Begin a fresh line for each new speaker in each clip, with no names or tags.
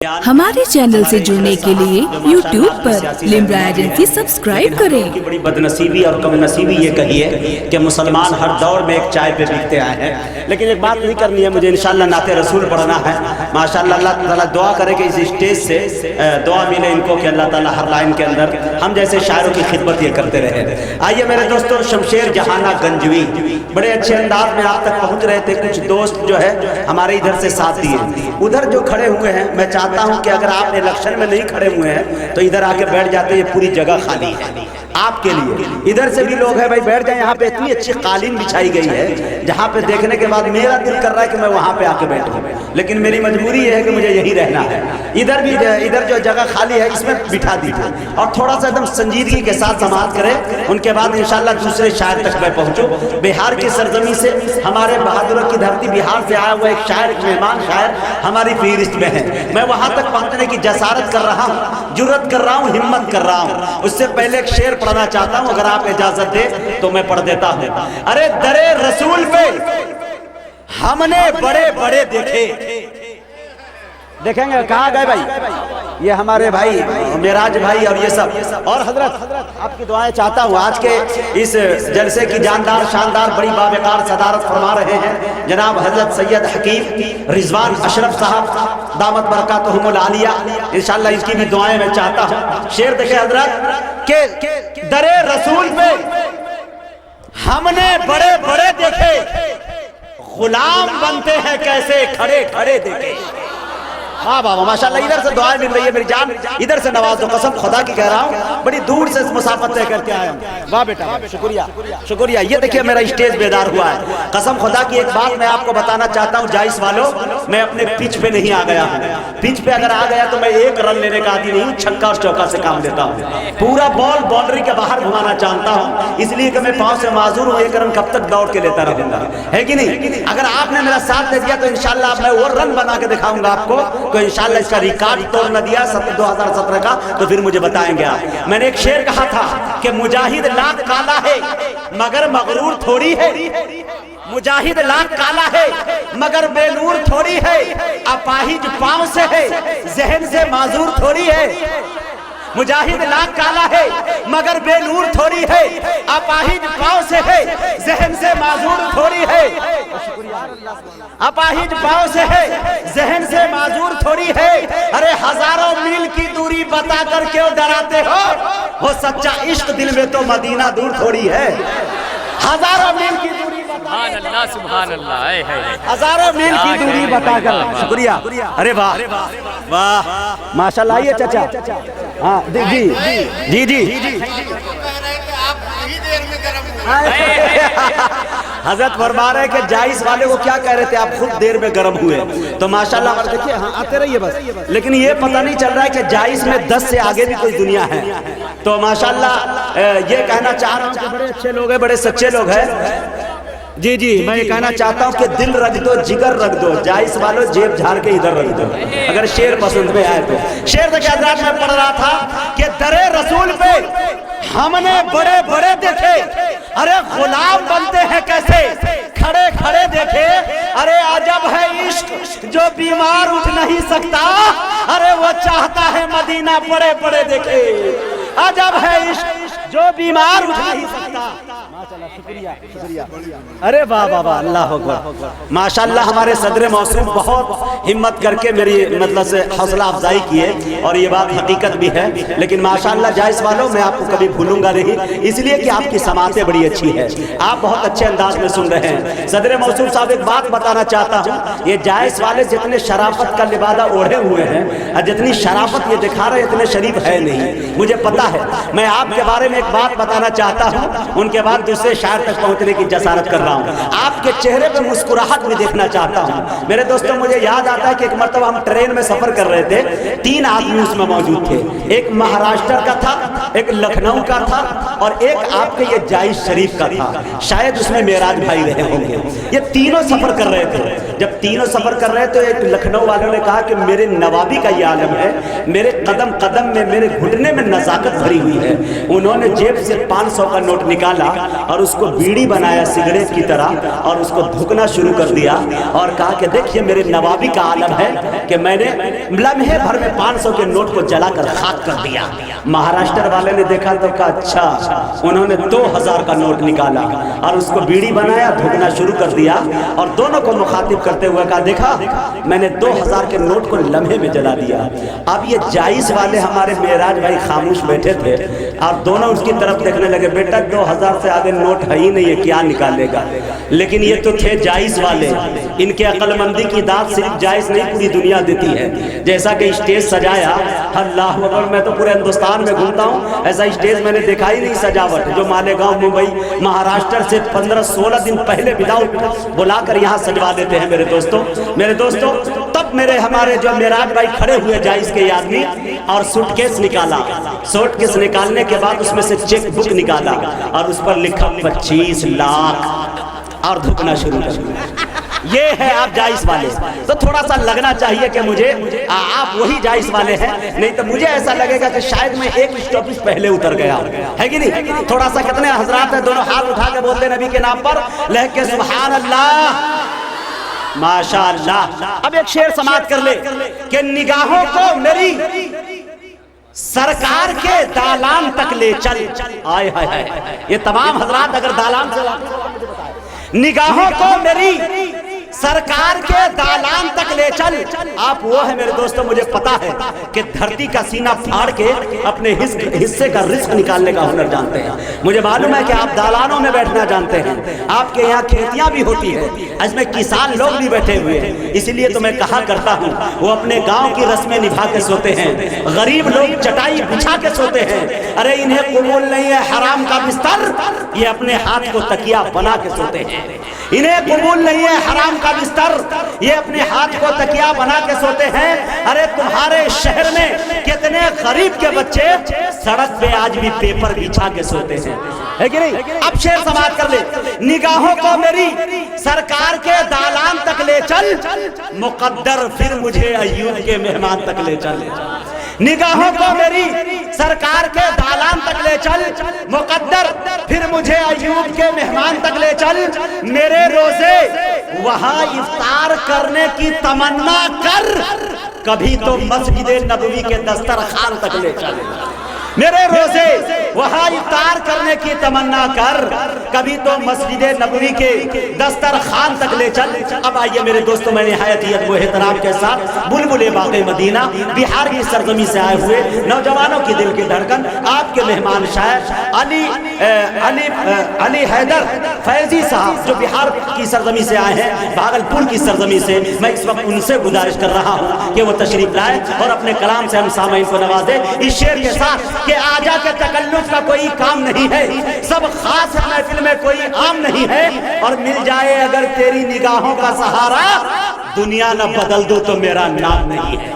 हमारे चैनल से जुड़ने के लिए YouTube पर लिम्रा एजेंसी सब्सक्राइब करें।
बड़ी बदनसीबी और कम नसीबी ये कहिए कि मुसलमान हर दौर में एक चाय पे बिकते आए हैं। लेकिन एक बात नहीं करनी है मुझे, इंशाअल्लाह नाते रसूल पढ़ना है। माशाअल्लाह अल्लाह ताला दुआ करे कि इस स्टेज से दुआ मिले इनको कि अल्लाह ताला हर लाइन के अंदर हम जैसे शायरों की खिदमत ये करते रहे। आइए मेरे दोस्तों, शमशेर जहाना गंजवी बड़े अच्छे अंदाज में आप तक पहुँच रहे थे। कुछ दोस्त जो है हमारे इधर से साथ दिए, उधर जो खड़े हुए हैं मैं चाहता हूं कि अगर आप इलेक्शन में नहीं खड़े हुए हैं तो इधर आके बैठ जाते, ये पूरी जगह खाली है आपके लिए। इधर से भी लोग हैं भाई, बैठ जाए। यहाँ पे इतनी अच्छी कालीन बिछाई गई है जहाँ पे देखने के बाद मेरा दिल कर रहा है कि मैं वहाँ पे आके बैठूं, लेकिन मेरी मजबूरी ये है कि मुझे यहीं रहना है। इधर भी इधर जो जगह खाली है इसमें बिठा दीजिए और थोड़ा सा एकदम संजीदगी के साथ समाप्त करें। उनके बाद इंशाल्लाह दूसरे शायर तक मैं पहुँचूँ। बिहार की सरजमी से हमारे बहादुरों की धरती बिहार से आया हुआ एक शायर, एक मेहमान शायर हमारी फहरिस्त में है। मैं वहाँ तक पहुँचने की जसारत कर रहा हूँ, जुर्रत कर रहा हूँ, हिम्मत कर रहा हूँ। उससे पहले एक शेर पढ़ना चाहता हूँ, अगर आप इजाजत दे तो मैं पढ़ देता हूँ। अरे दरे रसूल पे हमने बड़े बड़े देखे, देखेंगे कहाँ गए भाई, ये हमारे भाई मेराज भाई और ये सब। और हजरत आपकी दुआएं चाहता हूँ। आज के इस जलसे की जानदार शानदार बड़ी बावकार सदारत फरमा रहे हैं जनाब हजरत सैयद हकीम रिजवान अशरफ साहब दामत बरकातहुमुल आलिया। इंशाअल्लाह इसकी भी दुआएं मैं चाहता हूँ। शेर देखे हजरत के दरे रसूल पे हमने बड़े बड़े देखे, गुलाम बनते हैं कैसे खड़े खड़े देखे। हाँ बाबा माशाल्लाह, इधर से दुआएं मिल रही है मेरी जान, इधर से नवाज दो, कसम खुदा की कह रहा हूँ। बड़ी दूर से मुसाफत तय करके आया हूँ। वाह बेटा वाह, शुक्रिया शुक्रिया। ये देखिए मेरा स्टेज बेदार हुआ है। कसम खुदा की एक बात मैं आपको बताना चाहता हूँ जाइस वालों, मैं अपने पिच पे नहीं आ गया हूँ। पिच पे अगर आ गया तो मैं एक रन लेने का आदि नहीं, छक्का और चौका से काम लेता हूँ। पूरा बॉल बाउंड्री के बाहर घुमाना चाहता हूँ, इसलिए कि मैं पाँव से माजूर हूँ। एक रन कब तक दौड़ के लेता रहूंगा, है कि नहीं? अगर आपने मेरा साथ दे दिया तो इंशाल्लाह मैं वो रन बना के दिखाऊंगा आपको। तो इंशाल्लाह इसका रिकॉर्ड तोड़ न दिया 2017 का तो फिर मुझे बताएंगे आप। मैंने एक शेर कहा था कि मुजाहिद लाख काला है मगर मगरूर थोड़ी है, मुजाहिद लाख काला है मगर बेनूर थोड़ी है, अपाहिज पांव से है जहन से माजूर थोड़ी है। मुजाहिद लाख काला है मगर बेनूर थोड़ी है, अपाहिज पांव से है जहन से माजूर थोड़ी है। अपाहिज पांव से है जहन से माजूर थोड़ी है। अरे हजारों मील की दूरी बताकर क्यों डराते हो सच्चा इश्क दिल में तो मदीना दूर थोड़ी है। हजारों मील की दूरी,
सुभान अल्लाह,
हजारों मील की दूरी बताकर। शुक्रिया। अरे वाह वाह माशाल्लाह। आइए चाचा। हाँ जी जी जी जी हजरत फरमा रहे कि जाइस वाले को क्या कह रहे थे, आप खुद देर में गर्म हुए तो माशाल्लाह। देखिए हाँ आते रहिए बस, लेकिन ये पता नहीं चल रहा है कि जाइस में 10 से आगे भी कोई दुनिया है। तो माशाल्लाह ये कहना चाह रहा हूँ कि बड़े अच्छे लोग हैं, बड़े सच्चे लोग हैं। जी जी मैं ये कहना चाहता हूँ कि दिल रख दो, जिगर रख दो, जाइस वालों जेब झाड़ के इधर रख दो अगर शेर पसंद में आए तो। शेर देखिए हजरात मैं पढ़ रहा था कि दरे रसूल पे हमने बड़े बड़े देखे, अरे गुलाम बनते हैं कैसे खड़े खड़े देखे। अरे अजब है इश्क जो बीमार उठ नहीं सकता, अरे वो चाहता है मदीना बड़े बड़े देखे। अजब है इश्क जो बीमार उठ नहीं सकता। शुक्रिया शुक्रिया। अरे वाह वाह वाह, अल्लाह अकबर माशाल्लाह। हमारे सदर मौसूम बहुत हिम्मत करके मेरी मतलब से हौसला अफजाई की है और ये बात हकीकत भी है। लेकिन माशाल्लाह जाइस वालों मैं आपको कभी भूलूंगा नहीं, इसलिए कि आपकी समातें बड़ी अच्छी है, आप बहुत अच्छे अंदाज में सुन रहे हैं। सदर मौसूम साहब एक बात बताना चाहता हूँ, ये जाइस वाले जितने शराफत का लिबादा ओढ़े हुए हैं और जितनी शराफत ये दिखा रहे हैं इतने शरीफ है नहीं, मुझे पता है। मैं आपके बारे में एक बात बताना चाहता हूँ, उनके बाद दूसरे शायर तक पहुंचने की जसारत कर रहा हूँ। आपके चेहरे पे मुस्कुराहट भी देखना चाहता हूँ। मेरे दोस्तों मुझे याद आता है कि एक मर्तबा हम ट्रेन में सफर कर रहे थे, 3 आदमी उसमें मौजूद थे, एक महाराष्ट्र का था, एक लखनऊ का था और एक आपके ये जाइस शरीफ का था। शायद उसमें मेराज भाई रहे होंगे। ये तीनों सफर कर रहे थे। जब तीनों सफ़र कर रहे तो एक लखनऊ वालों ने कहा कि मेरे नवाबी का ये आलम है, मेरे कदम कदम में, मेरे घुटने में नज़ाकत भरी हुई है। उन्होंने जेब से 500 का नोट निकाला और उसको बीड़ी बनाया सिगरेट की तरह और उसको धुकना शुरू कर दिया और कहा कि देखिए मेरे नवाबी का आलम है कि मैंने लम्हे भर में 500 के नोट को जलाकर खाक कर दिया। महाराष्ट्र वाले ने देखा तो कहा अच्छा। उन्होंने 2000 का नोट निकाला और उसको बीड़ी बनाया, धुकना शुरू कर दिया और दोनों को मुखातिब करते हुए कहा देखा मैंने 2000 के नोट को लम्हे में जला दिया। अब ये जाइस वाले हमारे मेराज भाई खामोश बैठे थे और दोनों उसकी तरफ देखने लगे, बेटा 2000 से आगे नोट है ही नहीं है, क्या निकालेगा। लेकिन ये तो थे जाइस वाले, इनके अक्लमंदी की दाद सिर्फ जाइस नहीं पूरी दुनिया देती है। जैसा कि स्टेज सजाया, अल्लाह अकबर, मैं तो पूरे हिंदुस्तान में घूमता हूँ, ऐसा स्टेज मैंने देखा ही नहीं सजावट। जो मालेगांव मुंबई महाराष्ट्र से 15-16 दिन पहले विदाउट बुलाकर यहाँ सजवा देते हैं मेरे दोस्तों। तब मेरे हमारे जो मेराज भाई खड़े हुए जाइस के आदमी और सूटकेस निकाला। सूटकेस निकालने के बाद उसमें से चेक बुक निकाला और उस पर लिखा 25 लाख और धुकना शुरू कर दिया। ये है आप जाइस वाले। तो थोड़ा सा लगना चाहिए कि मुझे आप वही जाइस वाले हैं, नहीं तो मुझे ऐसा लगेगा कि शायद मैं एक स्टॉपेज पहले उतर गया, है कि नहीं। थोड़ा सा कितने हजरात हैं दोनों हाथ उठा के बोलते नबी के नाम पर लहके सुभान अल्लाह माशाअल्लाह। अब एक शेर समाप्त कर ले कि निगाहों को मेरी सरकार के दालान तक ले चल। आय हाय हाय, ये तमाम हजरात अगर दालान से निगाहों को मेरी सरकार के दालान तक ले चल। आप वो है मेरे दोस्तों, मुझे पता है कि धरती का सीना फाड़ के अपने हिस्से का रिस्क निकालने का हुनर जानते हैं। मुझे मालूम है कि आप दालानों में बैठना जानते हैं, आपके यहाँ खेतियां भी होती है, इसमें किसान लोग भी बैठे हुए हैं। इसीलिए तो मैं कहा करता हूँ वो अपने गाँव की रस्में निभा के सोते हैं, गरीब लोग चटाई बिछा के सोते हैं। अरे इन्हें कबूल नहीं है हराम का बिस्तर, ये अपने हाथ को तकिया बना के सोते हैं। इन्हें कबूल नहीं है हराम का बिस्तर, ये अपने हाथ को तकिया बना के सोते हैं। अरे तुम्हारे शहर में कितने गरीब के बच्चे सड़क पे आज भी पेपर बिछा के सोते हैं, है कि नहीं। अब शेर समाप्त कर ले, निगाहों को मेरी सरकार के दालान तक ले चल, मुकद्दर फिर मुझे अय्यूब के मेहमान तक ले चल। निगाहों को मेरी सरकार के दालान तक ले चल, मुकद्दर फिर मुझे अय्यूब के मेहमान तक ले चल। मेरे रोजे वहां इफ्तार करने की तमन्ना कर, कभी तो मस्जिद नबवी के दस्तरखान तक ले चल। मेरे रोजे वहां इफ्तार करने की तमन्ना कर, कभी तो मस्जिद नबवी के दस्तरखान तक ले चल। अब आइए मेरे दोस्तों, मैं निहायत वो एहतराम के साथ बुलबुल बाक़ी मदीना बिहार की सरजमी से आए हुए नौजवानों की दिल की धड़कन, आपके मेहमान शायर अली हैदर फैजी साहब जो बिहार की सरजमी से आए हैं, भागलपुर की सरजमी से, मैं इस वक्त उनसे गुजारिश कर रहा हूँ कि वो तशरीफ लाए और अपने कलाम से हम सामईन को नवाजे इस शेर के साथ कि आजा के तकल्लुफ का कोई काम नहीं है, सब खास है महफिल में कोई आम नहीं है, और मिल जाए अगर तेरी निगाहों का सहारा, दुनिया न बदल दो तो मेरा नाम नहीं है।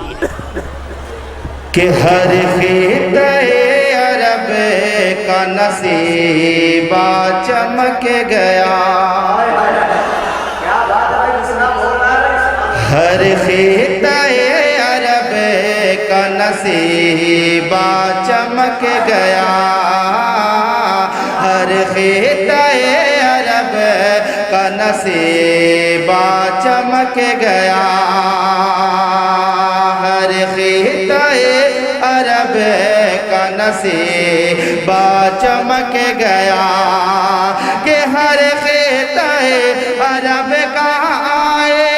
कि हर खित्ते अरब का नसीबा चमक गया, हर खित्ते अरब का नसीबा चमक गया, हर खित्ते अरब का नसीबा चमक गया, हर खित्ते अरब का नसीबा चमक गया, कि हर खित्ते अरब का आए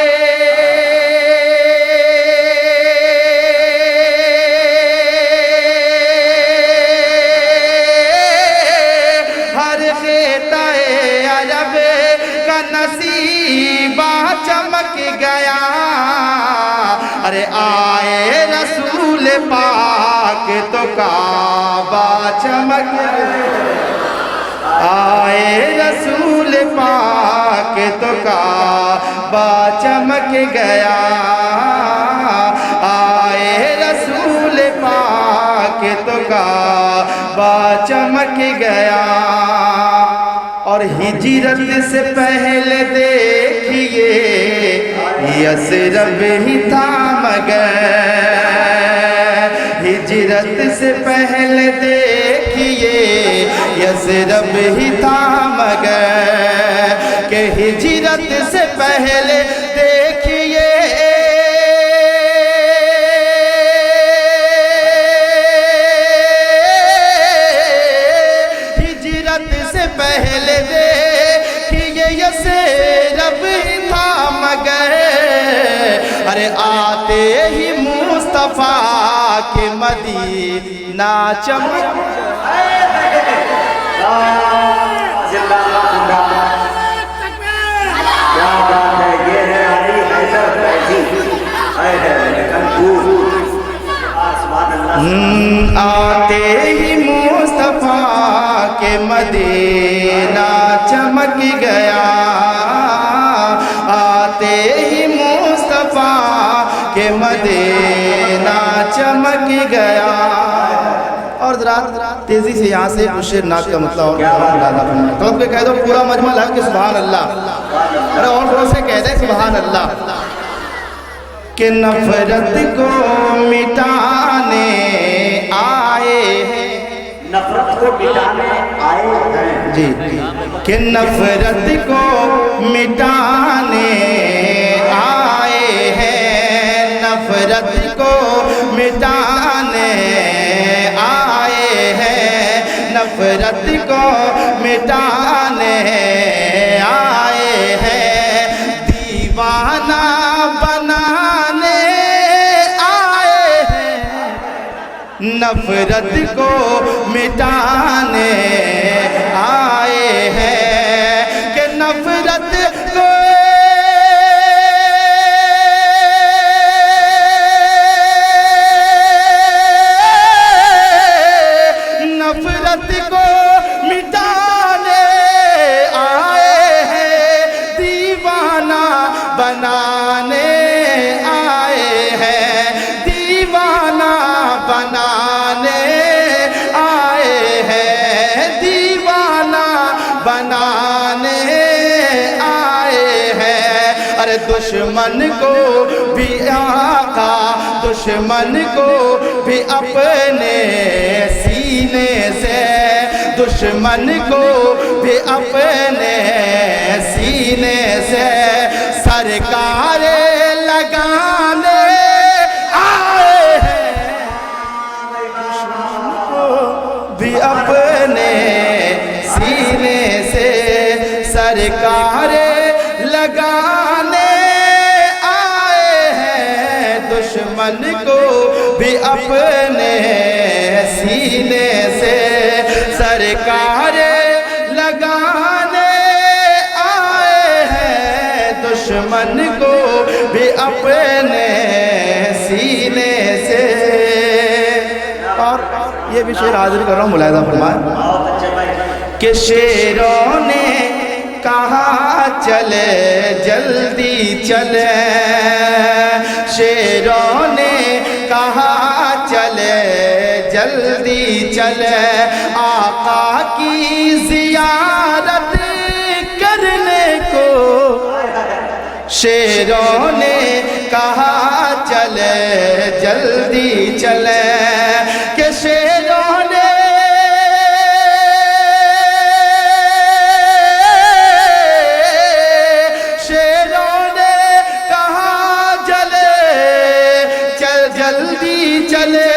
नसीबा चमक गया। अरे आए रसूल पाक तो काबा चमक, आए रसूल पाक तो काबा चमक गया, आए रसूल पाक तो काबा चमक गया। और हिजरत से पहले देखिए यसरब ही था मगर हिजरत से पहले देखिए यसरब ही था मगर कि हिजरत से पहले देखिए हिजरत से पहले देखिए यसरब ही था मगर अरे आते ही मुस्तफा के मदीना चमक
क्या बात है, ये है अली हैदर फैजी,
आते ही मुस्तफा के मदीना चमक गया, आते ही मुस्तफा के मदीना चमक गया। और जरा तेजी से यहाँ से कुछ शेर नात का मतलब और तो आपके कह दो पूरा मजमा लग के सुभान अल्लाह, अरे और जोर से कह दे सुभान अल्लाह। कि नफरत को मिटाने आए हैं,
नफरत को मिटाने आए हैं
जी, कि नफरत को मिटाने आए हैं, नफरत को मिटाने आए हैं, नफरत को मिटाने आए हैं, दीवाना बनाने आए हैं, नफरत को मिटाने आए हैं, कि नफरत को नफरत को मिटाने आए हैं, दीवाना बनाने आए हैं, दीवाना बनाने आए हैं, दीवाना बनाने आए हैं। अरे दुश्मन को भी आका, दुश्मन को भी अपने सीने से, दुश्मन को भी अपने सीने से सरकार लगाने आए हैं, दुश्मन को भी अपने सीने से सरकार लगाने आए हैं, दुश्मन को भी अपने सीने से सरकार लगाने आए हैं, दुश्मन को भी अपने सीने से। और ये भी शेर हाजिर कर रहा हूँ, मुलाहिजा फरमाएं कि शेरों ने कहा चले जल्दी चले, शेरों ने कहा चले जल्दी चले, आका की ज़ियारत करने को, शेरों ने कहा चले जल्दी चले, कि शेरों ने जल्दी चले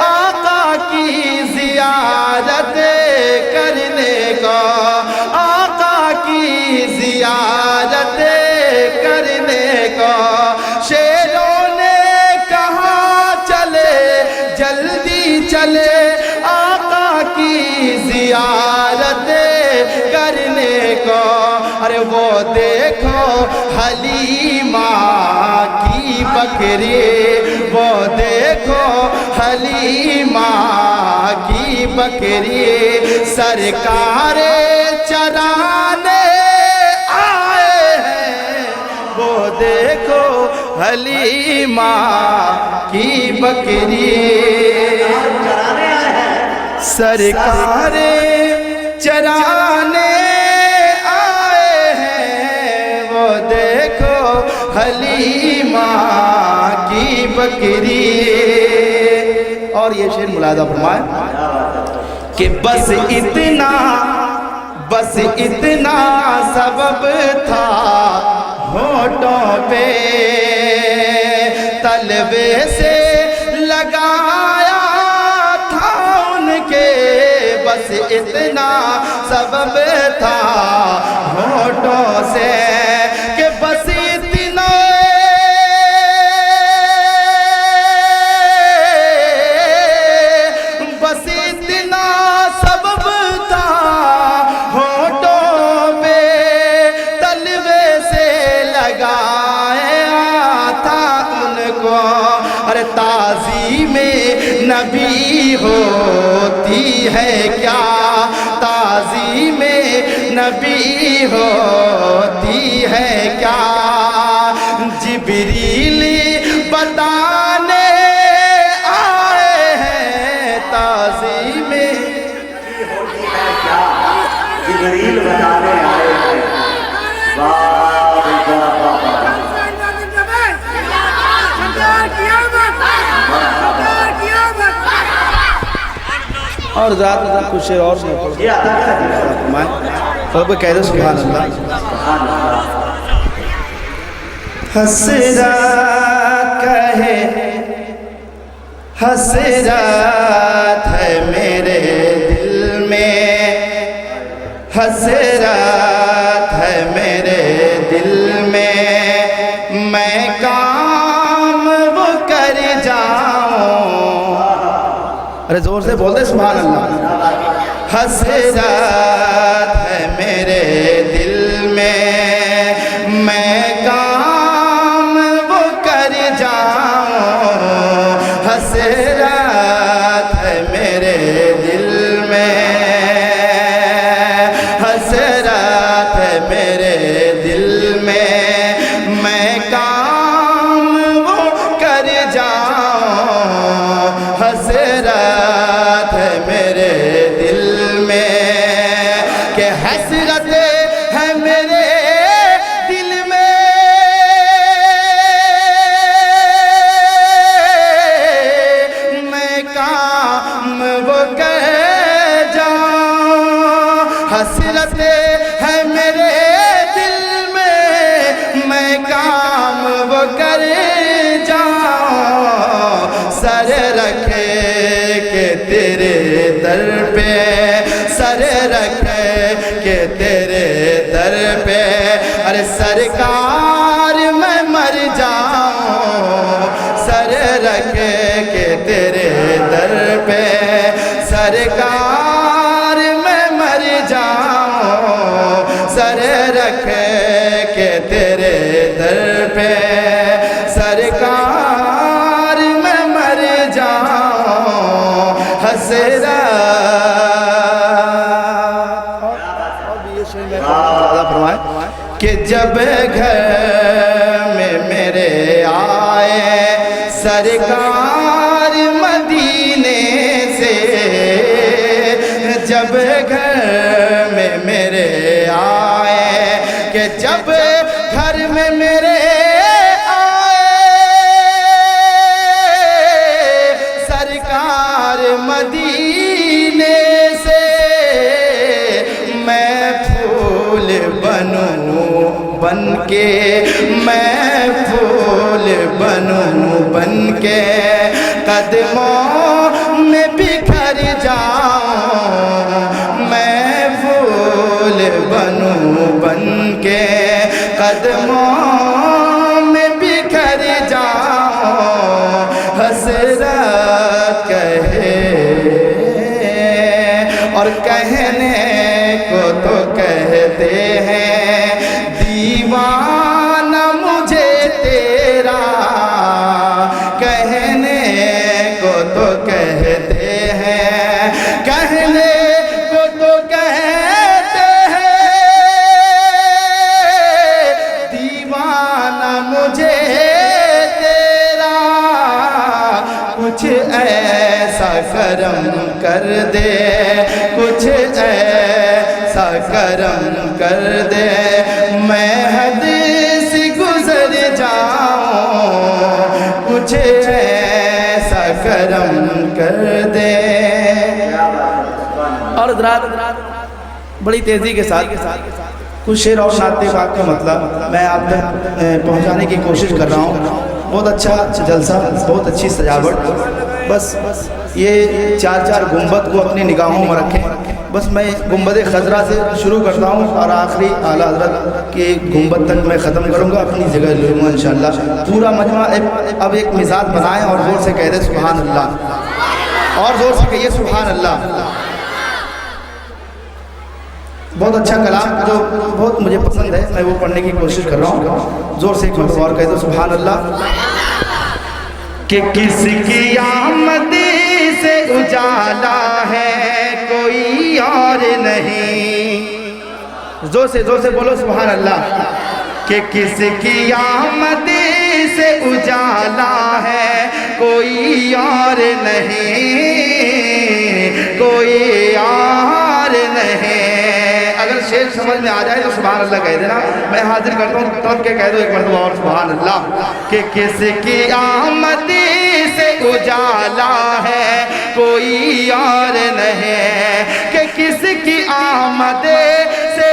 आका की ज़ियारत करने को, आका की ज़ियारत करने को, शेरों ने कहा चले जल्दी चले आका की ज़ियारत करने को। अरे वो देखो हलीमा की बकरी, वो देखो हलीमा की बकरी सरकार चराने आए हैं, वो देखो हलीमा की बकरी सरकार चराने आए हैं, वो देखो हली حلیمہ کی بکری. اور یہ شعر ملاحظہ فرمائے کہ بس اتنا سبب تھا ہونٹوں پہ تلوے سے لگایا تھا ان کے. بس اتنا سبب تھا ہونٹوں سے کہ بس اتنا سبب تھا ہونٹوں پہ تلوے سے لگایا تھا ان کو. ارے تعظیم نبی ہوتی ہے کیا, تعظیم نبی ہوتی ہے کیا, جبریل بتانے آئے ہیں تعظیم
جبریل بتانے آئے ہیں.
اور ذات کچھ شعر اور سب کہہ دو سبحان اللہ. حسرات کہے حسرات ہے میرے دل میں, حسرات ہے میرے دل میں, میں کام وہ کر جاؤں. ارے زور سے بول دے سبحان اللہ. حسرات ہے میرے دل میں, میں کام وہ کر جاؤں. حسرات ہے میرے دل میں, حسرات ہے میرے دل میں, میں کام وہ کر جاؤں. حسرات ہے میرے دل میں کہ حسرت ہے میرے دل میں, میں کام وہ کر جاؤں. حسرت ہے میرے دل میں, میں کام وہ کر جاؤں. سر رکھ کے تیرے در پہ, سر رکھ کے تیرے در پہ, ارے سرکار میں مر جاؤں. سر رکھ کے تیرے در پہ, سرکار میں مر جاؤں. سر رکھ کے تیرے در پہ, سرکار میں مر جاؤں. حسرات. اور بھی یہ شعر میں فرمائے کہ جب گھر میں میرے آئے سرکار مدینے سے, جب گھر میں میرے آئے کہ جب گھر میں میرے سرکار مدینے سے, میں پھول بنوں بن کے, میں پھول بنوں بن کے, قدموں میں بکھر جاؤں. میں پھول بنوں بن کے, قدموں میں بکھر جاؤں. حسرات کہے اور کہنے کو تو کہتے ہیں, دیوانہ مجھے تیرا. کہنے کو تو کہتے ہیں, کہنے کو تو کہتے ہیں, دیوانہ مجھے تیرا. کچھ ایسا کرم کر دے, کچھ ایسا کرم کر دے, میں حد سے گزر جاؤں. کرم کر دے. اور حضرات بڑی تیزی کے ساتھ کچھ شعر اور نعت پاک کا مطلب میں آپ تک پہنچانے کی کوشش کر رہا ہوں. بہت اچھا جلسہ, بہت اچھی سجاوٹ. بس یہ چار گنبد کو اپنی نگاہوں میں رکھیں. بس میں گنبد خضرا سے شروع کرتا ہوں اور آخری اعلیٰ حضرت کے گنبد تک میں ختم کروں گا, اپنی جگہ لوں گا انشاءاللہ. پورا مجمع اب ایک مزاج بنائیں اور زور سے کہہ دیں سبحان اللہ, اور زور سے کہیے سبحان اللہ. بہت اچھا کلام جو بہت مجھے پسند ہے, میں وہ پڑھنے کی کوشش کر رہا ہوں. زور سے ایک مرتبہ اور کہہ دو سبحان اللہ. کہ کس کی آمد سے اجالا ہے کوئی اور نہیں. زور سے بولو سبحان اللہ. کہ کس کی آمد سے اجالا ہے کوئی اور نہیں, کوئی اور نہیں. اگر شعر سمجھ میں آ جائے تو سبحان اللہ کہہ دینا. میں حاضر کرتا ہوں تب کے کہہ دو ایک مرتبہ اور سبحان اللہ. کہ کس کی آمد سے اجالا ہے کوئی اور نہیں. کہ کس کی آمد سے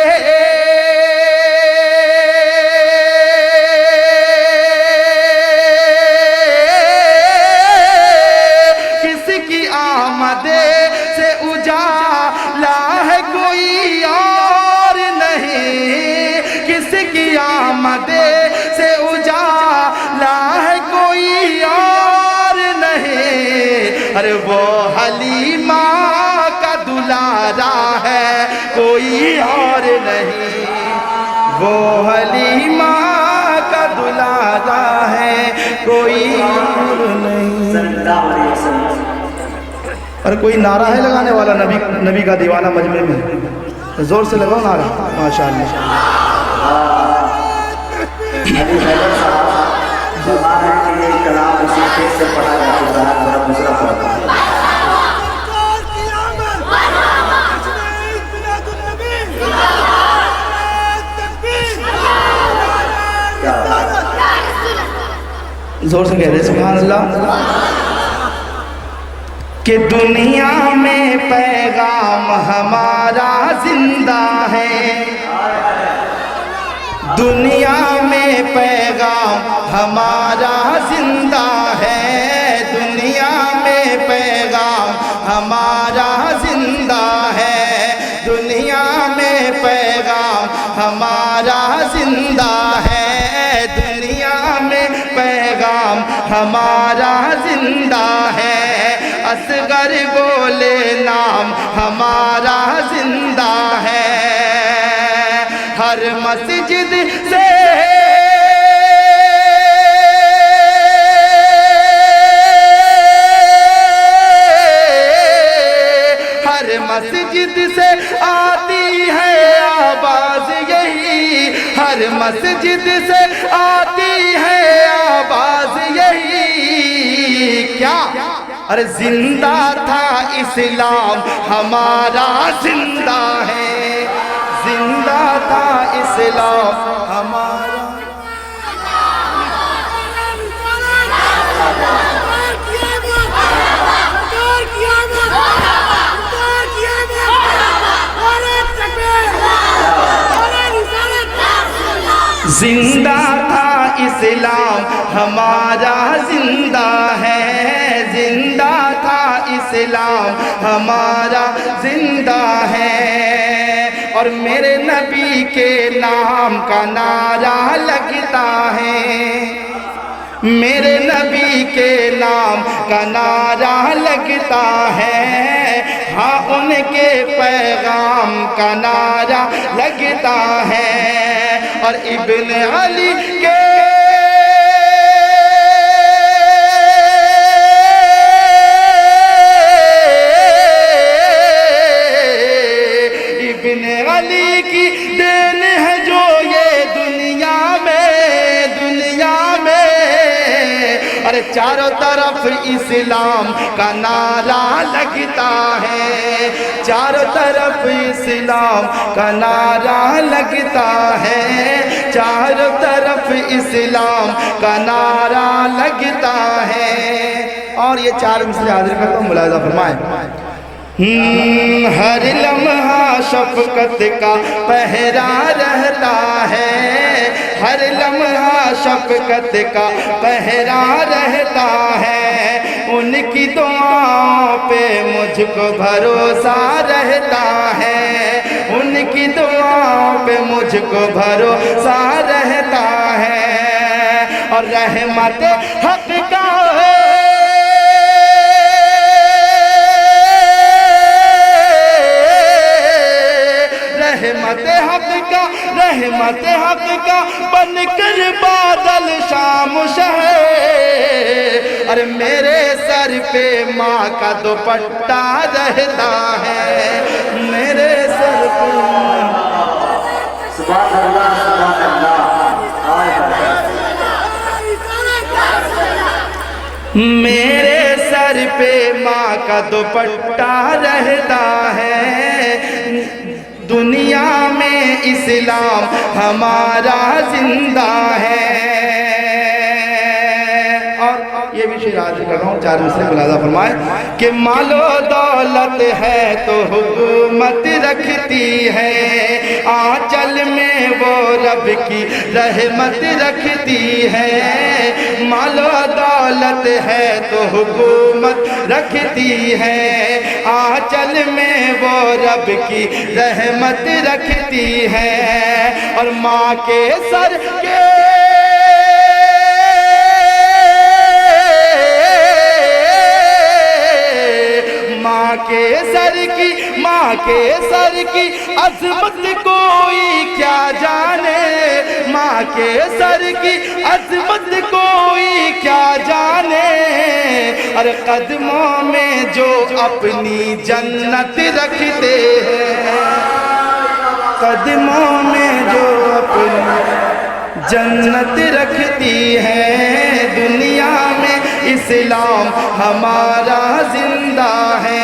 وہ حلیمہ کا دلارا ہے کوئی اور نہیں. وہ حلیمہ کا دلارا ہے کوئی اور نہیں. اور کوئی نعرہ ہے لگانے والا نبی کا دیوانہ مجمع میں؟ زور سے لگاؤ نعرہ. ماشاءاللہ.
کلام اسی کیس سے پڑھا جا چکا ہے, میرا دوسرا پڑھا ہے.
زور سے کہہ رہے سبحان اللہ. کہ دنیا میں پیغام ہمارا زندہ ہے, دنیا میں پیغام ہمارا زندہ ہے, دنیا میں پیغام ہمارا زندہ ہے, دنیا میں پیغام ہمارا زندہ ہے, دنیا میں پیغام ہمارا زندہ ہے. اصغر بولے نام ہمارا زندہ ہے. ہر مسجد سے ہر مسجد سے آتی ہے آواز یہی, ہر مسجد سے آتی ہے آواز یہی. کیا ارے زندہ تھا اسلام ہمارا زندہ ہے, زندہ تھا اسلام ہمارا. زندہ تھا اسلام ہمارا زندہ ہے, زندہ تھا اسلام ہمارا زندہ ہے. اور میرے نبی کے نام کا نعرہ لگتا ہے, میرے نبی کے نام کا نعرہ لگتا ہے. ہاں ان کے پیغام کا نعرہ لگتا ہے. اور ابن علی کے ابن علی کی دین ہے جو یہ دنیا میں ارے چاروں طرف اسلام کا نعرہ لگتا ہے, چاروں طرف اسلام کا نعرہ لگتا ہے, چاروں طرف اسلام کا نعرہ لگتا ہے. اور یہ 4 مصرے حاضر کرتا ہوں، ملاحظہ فرمائیں۔ ہر لمحہ شفقت کا پہرا رہتا ہے، ہر لمحہ شفقت کا پہرا رہتا ہے، ان کی دعاؤں پہ مجھ کو بھروسہ رہتا ہے، ان کی دعاؤں پہ مجھ کو بھروسہ رہتا ہے، اور رحمت حق کا ہے، رحمت حق کا بن کر بادل شام شہر، اور میرے سر پہ ماں کا دوپٹہ رہتا ہے، میرے سر پہ
سبحان اللہ سبحان اللہ۔
میرے سر پہ ماں کا دوپٹہ رہتا ہے، دنیا میں اسلام ہمارا زندہ ہے۔ اور یہ بھی شعر حاضر کر رہا ہوں، 4 مصرے ملاحظہ فرمائیں کہ مال و دولت ہے تو حکومت رکھتی ہے، آنچل میں وہ رب کی رحمت رکھتی ہے، مال و دولت ہے تو حکومت رکھتی ہے، آنچل میں وہ رب کی رحمت رکھتی ہے، اور ماں کے سر کے ماں کے سر کی عظمت کوئی کیا جانے، ماں کے سر کی عظمت کوئی کیا جانے، اور قدموں میں جو اپنی جنت رکھتے ہیں، قدموں میں جو اپنی جنت رکھتی ہے، دنیا میں اسلام ہمارا زندہ ہے،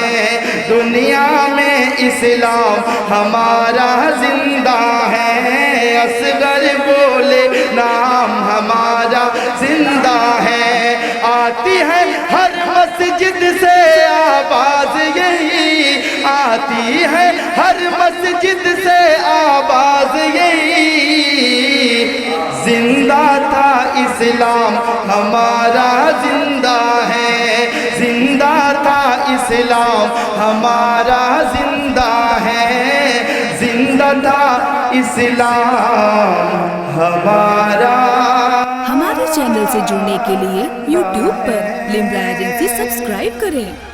دنیا میں اسلام ہمارا زندہ ہے، اصغر بولے نام ہمارا زندہ ہے، آتی ہے ہر مسجد سے آواز یہی، آتی ہے ہر مسجد سے آواز یہی، زندہ تھا اسلام ہمارا زندہ ہے، زندہ تھا اسلام ہمارا زندہ ہے، زندہ تھا اسلام ہمارا۔
ہمارے چینل سے جڑنے کے لیے YouTube پر لمبرا ایجنسی سبسکرائب کریں۔